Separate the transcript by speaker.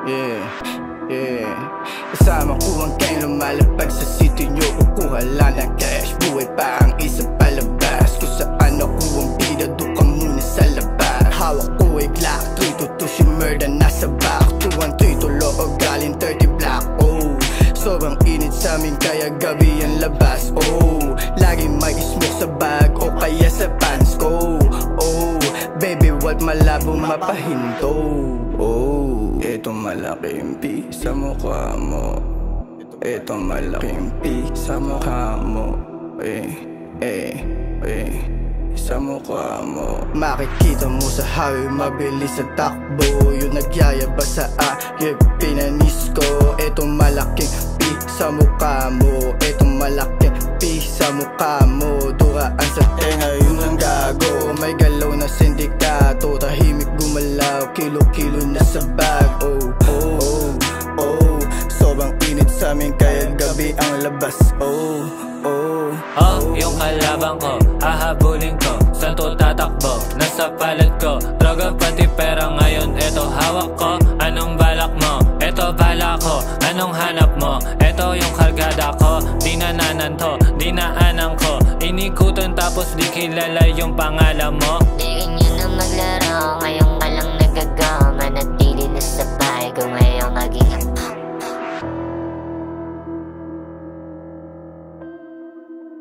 Speaker 1: Yeah, yeah. Kasama ko ang gang lumalapag sa city nyo. Kukuha lang ng cash, buhay pa ang isa palabas. Kung saan ako ang bida, doon ka muna sa labas. Hawak ko ay Glock 322, si murder nasa back. 213 tulo o galing 30 block. Oh, sobrang init sa amin kaya gabi ang labas. Oh, laging may smoke sa bag o kaya sa pants ko. Oh, baby, what malabo mapahinto. Oh, eto malaking P sa mukha mo. Eto malaking P sa mukha mo. Sa mukha mo. Makikita mo sa highway, mabilis sa takbo. Yung nagyayaba sa ayep, pinanis ko. Eto malaking P sa mukha mo. Eto malaking P sa mukha mo. Duraan sa tenga, yun ang gago. May galaw na sindikato, tahimik gumalaw, kilo-kilo na sa bag. Oh, oh, oh, oh. Sobrang init sa amin kaya gabi ang labas. Oh, oh,
Speaker 2: oh. Yung kalabang ko, hahabulin ko. Saan to tatakbo? Nasa palad ko. Droga pati pera ngayon, eto hawak ko. Anong balak mo? Eto bala ko. Anong hanap mo? Eto yung kargada ko. Dinananan to, dinaanan ko. Inikutan tapos di kilala yung pangalan mo.
Speaker 3: Di ganyan na maglaro, ngayon ka lang nagagawa. Manatili na sa bahay ko ngayong naging